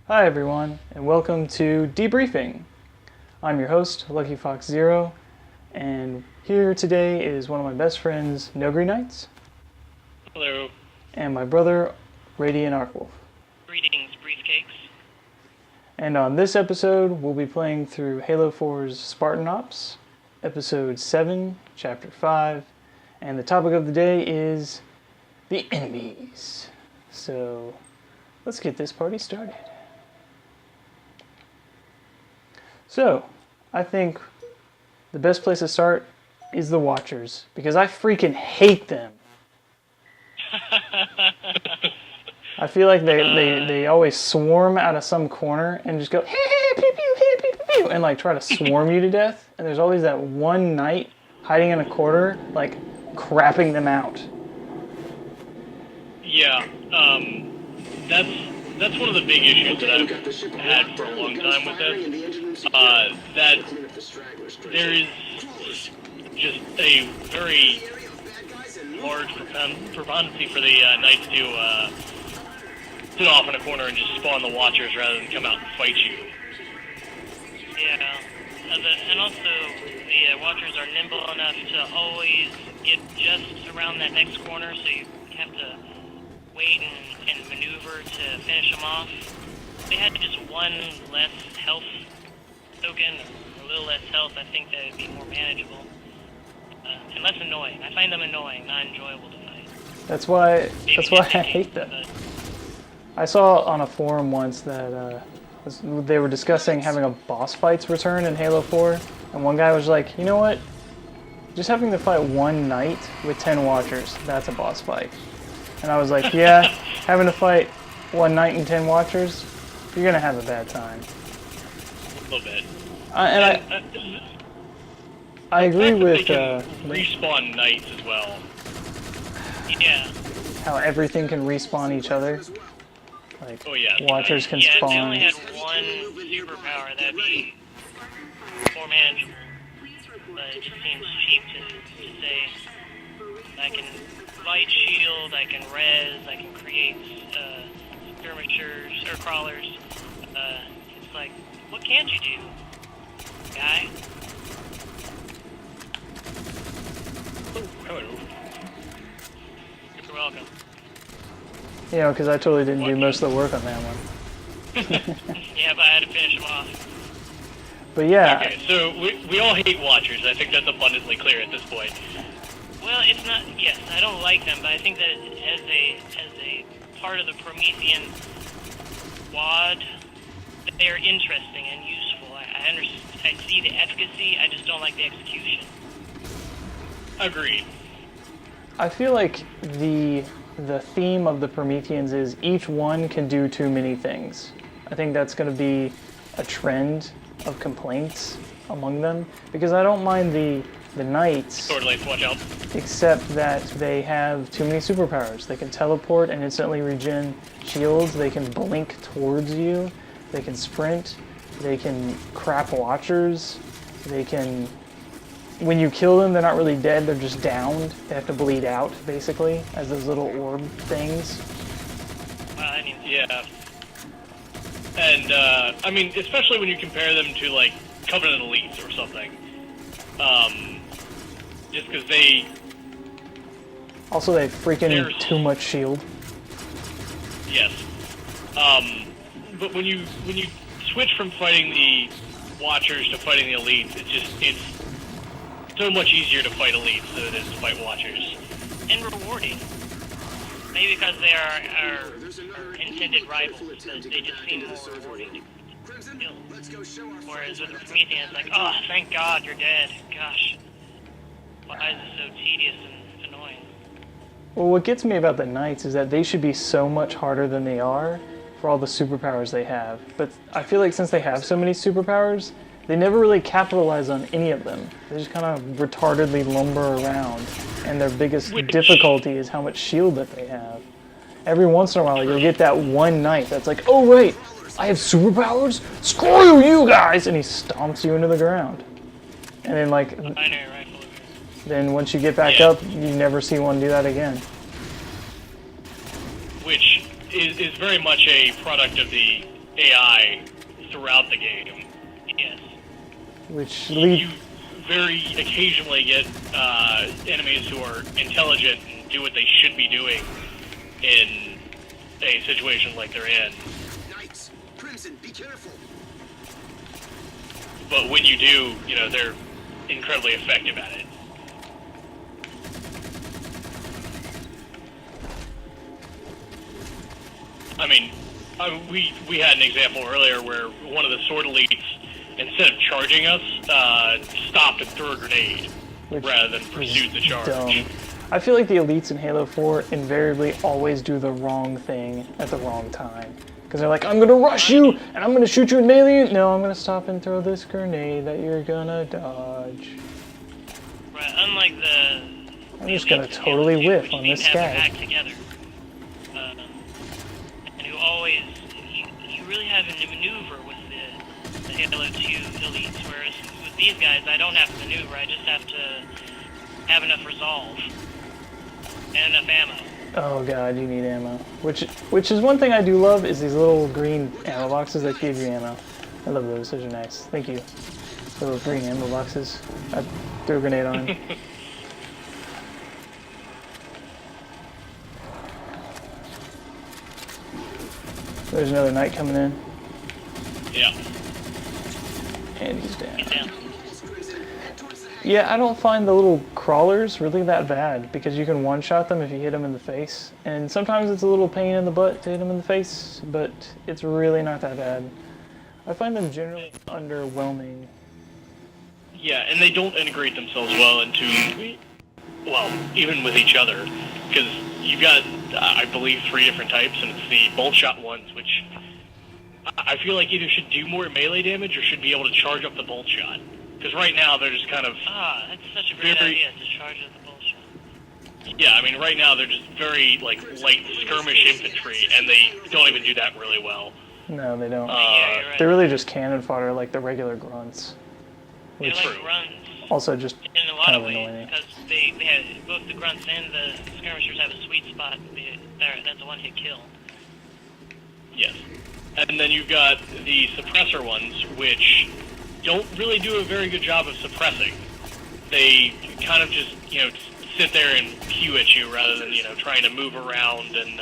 Hi everyone, and welcome to Debriefing. I'm your host, Lucky Fox Zero, and here today is one of my best friends, Nogri Knights. Hello. And my brother, Radiant Arkwolf. Greetings, briefcakes. And on this episode, we'll be playing through Halo 4's Spartan Ops, Episode 7, Chapter 5, and the topic of the day is the enemies. So, let's get this party started. So, I think the best place to start is the Watchers, because I freaking hate them. I feel like they always swarm out of some corner and just go, hey, hey, pew, pew, hey, pew, pew, pew, and like try to swarm you to death. And there's always that one knight hiding in a corner, like crapping them out. Yeah, that's one of the big issues that I've had for a long time with this. That there is just a very large propensity for the knights to sit off in a corner and just spawn the Watchers rather than come out and fight you. Yeah, and also the Watchers are nimble enough to always get just around that next corner, so you have to wait and maneuver to finish them off. If they had just one less health token, or a little less health, I think that would be more manageable. And less annoying. I find them annoying, not enjoyable to fight. That's why I hate them. I saw on a forum once that they were discussing having a boss fights return in Halo 4, and one guy was like, you know what? Just having to fight one knight with 10 Watchers, that's a boss fight. And I was like, yeah, having to fight one knight and 10 Watchers, you're gonna have a bad time. A little bit. I agree with respawn knights as well. Yeah. How everything can respawn each other. Like, oh, yeah. Watchers can spawn. spawn. Yeah, if they only had one superpower, that'd be more manageable. But it just seems cheap to say. I can light shield, I can res, I can create skirmishers, or crawlers. It's like, what can't you do, guy? Oh, hello. You're welcome. You know, because I totally didn't do most of the work on that one. Yeah, but I had to finish them off. But yeah. Okay, so we all hate Watchers. I think that's abundantly clear at this point. Well, it's not. Yes, I don't like them, but I think that as a part of the Promethean squad, they are interesting and useful. I understand. I see the efficacy. I just don't like the execution. Agreed. I feel like the theme of the Prometheans is each one can do too many things. I think that's going to be a trend of complaints among them, because I don't mind the knights, Sword length, watch out. except that they have too many superpowers. They can teleport and instantly regen shields, they can blink towards you, they can sprint, they can crap Watchers, they can... When you kill them, they're not really dead, they're just downed. They have to bleed out, basically, as those little orb things. Yeah. And, I mean, especially when you compare them to, like, Covenant Elites or something. Just because they... Also, they freaking too much shield. Yes. But when you switch from fighting the Watchers to fighting the Elites, it's so much easier to fight Elites than it is to fight Watchers. And rewarding. Maybe because they are intended rivals, because they just seem more rewarding to kill. Whereas with the Prometheans, it's like, oh, thank God you're dead. Gosh. Why is this so tedious and annoying? Well, what gets me about the Knights is that they should be so much harder than they are for all the superpowers they have. But I feel like since they have so many superpowers, they never really capitalize on any of them. They just kind of retardedly lumber around, and their biggest difficulty is how much shield that they have. Every once in a while, you'll get that one knight that's like, oh wait, I have superpowers? Screw you guys! And he stomps you into the ground. And then like, then once you get back up, you never see one do that again. Which is very much a product of the AI throughout the game. Yes. Which You lead, very occasionally get enemies who are intelligent and do what they should be doing in a situation like they're in. Knights, Crimson, be careful. But when you do, you know, they're incredibly effective at it. I mean, we had an example earlier where one of the sword elites, instead of charging us, stopped and threw a grenade which rather than pursued the charge. dumb. I feel like the elites in Halo 4 invariably always do the wrong thing at the wrong time. Because they're like, I'm gonna rush you, and I'm gonna shoot you in melee. No, I'm gonna stop and throw this grenade that you're gonna dodge. Right, unlike the... I'm just gonna totally whiff on this guy. skag. Together. And who always... You really have to maneuver with the Halo 2 elites, whereas with these guys, I don't have to maneuver, I just have to have enough resolve. And enough ammo. Oh god, you need ammo. Which is one thing I do love, is these little green ammo boxes that give you ammo. I love those, those are nice. Thank you. Little green ammo boxes. I threw a grenade on him. There's another knight coming in. Yeah. And he's down. Get down. Yeah, I don't find the little crawlers really that bad, because you can one-shot them if you hit them in the face. And sometimes it's a little pain in the butt to hit them in the face, but it's really not that bad. I find them generally underwhelming. Yeah, and they don't integrate themselves well into, well, even with each other, because you've got, I believe, 3 different types, and it's the bolt shot ones, which I feel like either should do more melee damage or should be able to charge up the bolt shot. Because right now they're just kind of... Ah, that's such a great idea, to charge up the bullshit. Yeah, I mean, right now they're just very, like, light skirmish infantry, and they don't even do that really well. No, they don't. Yeah, you're right. They're really just cannon fodder like the regular grunts. They're Which like grunts also just in a lot kind of of ways, annoying. because they have, both the grunts and the skirmishers have a sweet spot. That's a one-hit kill. Yes. And then you've got the suppressor ones, which don't really do a very good job of suppressing. They kind of just, you know, sit there and pew at you rather than, you know, trying to move around and,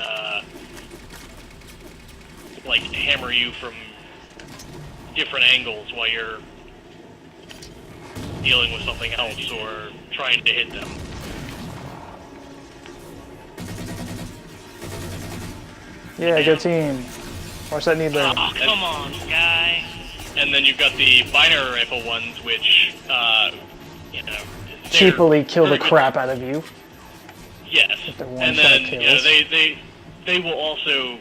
like, hammer you from different angles while you're dealing with something else or trying to hit them. Yeah, good team. Watch that knee there. Oh, come on, guy. And then you've got the binary rifle ones, which, you know... Cheapily kill the very good. crap out of you. Yes. they're And one-shot then, you know, kills. they will also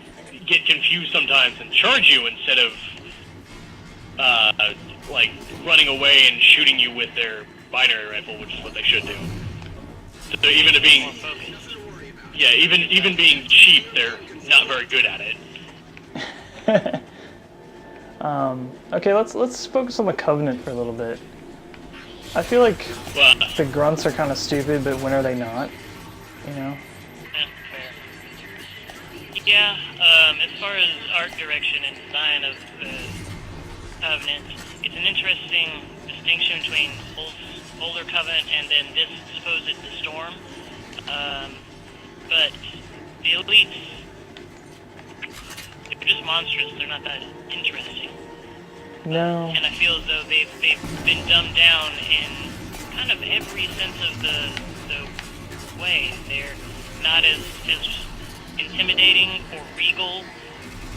get confused sometimes and charge you instead of, like, running away and shooting you with their binary rifle, which is what they should do. So even to being... Yeah, even being cheap, they're not very good at it. Okay, let's focus on the Covenant for a little bit. I feel like Well, the grunts are kind of stupid, but when are they not? You know? Yeah, fair. Yeah, as far as art direction and design of the Covenant, it's an interesting distinction between older Covenant and then this supposed The Storm. But the elites, they're just monstrous. They're not that interesting. No. And I feel as though they've been dumbed down in kind of every sense of the way. They're not as intimidating or regal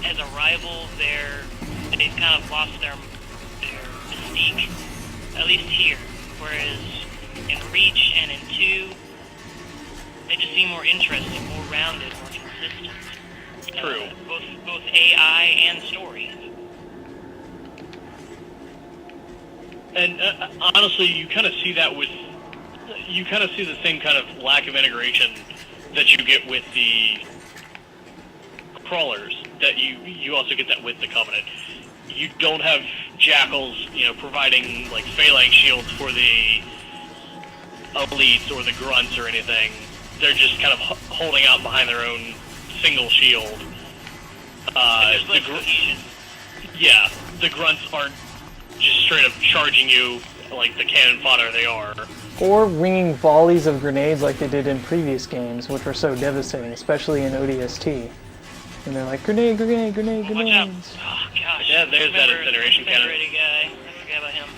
as a rival. They've kind of lost their mystique, at least here. Whereas in Reach and in 2, they just seem more interesting, more rounded, more consistent. True. Both AI and story. And honestly, you kind of see that with... You kind of see the same kind of lack of integration that you get with the crawlers, that you also get that with the Covenant. You don't have Jackals, you know, providing, like, phalanx shields for the elites or the grunts or anything. They're just kind of holding out behind their own single shield. There's less cohesion. yeah, the grunts aren't just straight up charging you like the cannon fodder they are. Or ringing volleys of grenades like they did in previous games, which were so devastating, especially in ODST. And they're like, grenade, grenade, grenade, Watch out. grenades. Oh, gosh. Yeah, there's that Remember incineration cannon. incinerated guy. I forgot about him.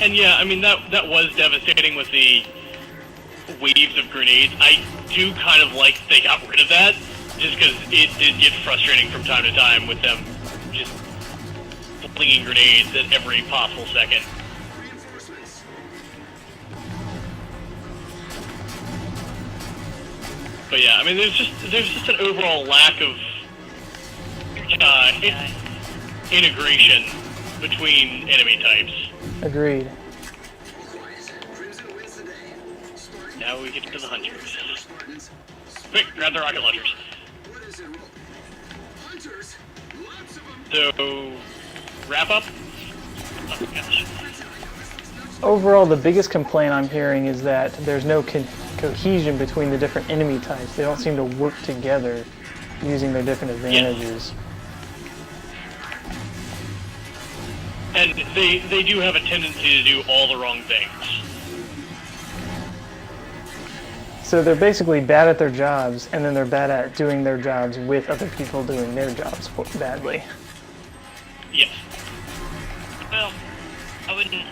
And yeah, I mean, that was devastating with the waves of grenades. I do kind of like they got rid of that, just because it did get frustrating from time to time with them just flinging grenades at every possible second. Reinforcements. But yeah, I mean, there's just an overall lack of integration between enemy types. Agreed. Quiet. Crimson wins the day. Spartan. Now we get to the hunters. Spartans. Quick, grab the rocket launchers. What is it? Hunters. Lots of them. So, wrap up. Oh, gosh. Overall, the biggest complaint I'm hearing is that there's no cohesion between the different enemy types. They don't seem to work together using their different advantages. And they do have a tendency to do all the wrong things. So they're basically bad at their jobs, and then they're bad at doing their jobs with other people doing their jobs badly. Yes. Well, I wouldn't...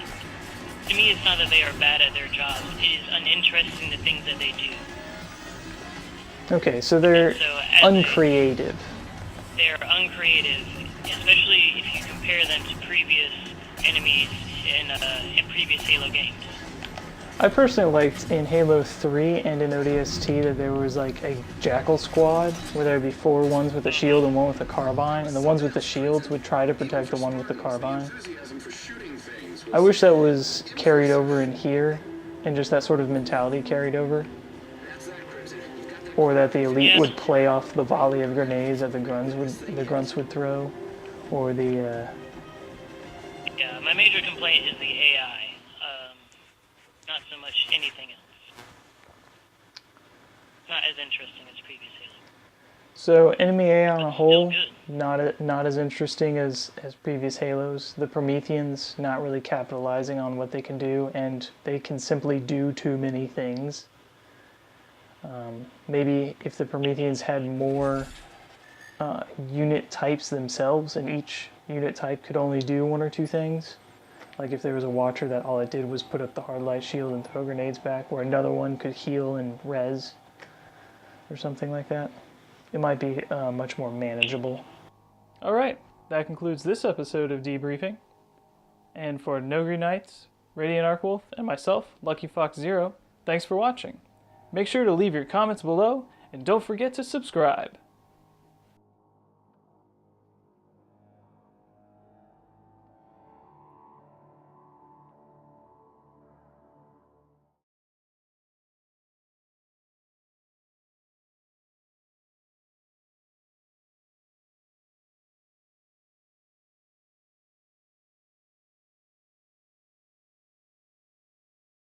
To me, it's not that they are bad at their jobs. It is uninteresting the things that they do. Okay, so they're So, as uncreative. They are uncreative, especially if you compare them to previous enemies in previous Halo games. I personally liked in Halo 3 and in ODST that there was like a Jackal squad where there would be 4 ones with a shield and 1 with a carbine, and the ones with the shields would try to protect the one with the carbine. Enthusiasm for shooting things. I wish that was carried over in here, and just that sort of mentality carried over. That's that, Crimson. You've got that. Or that the elite Yes. would play off the volley of grenades that the grunts would throw, or the Yeah, my major complaint is the AI. Not so much anything else. Not as interesting as previous Halo. so enemy AI on a whole, Still not as interesting as previous Halos. The Prometheans not really capitalizing on what they can do, and they can simply do too many things. Maybe if the Prometheans had more unit types themselves, and each unit type could only do 1 or 2 things. Like if there was a Watcher that all it did was put up the hard light shield and throw grenades back, where another one could heal and res, or something like that. It might be much more manageable. Alright, that concludes this episode of Debriefing. And for No Green Knights, Radiant Arkwolf, and myself, Lucky Fox Zero, thanks for watching. Make sure to leave your comments below, and don't forget to subscribe.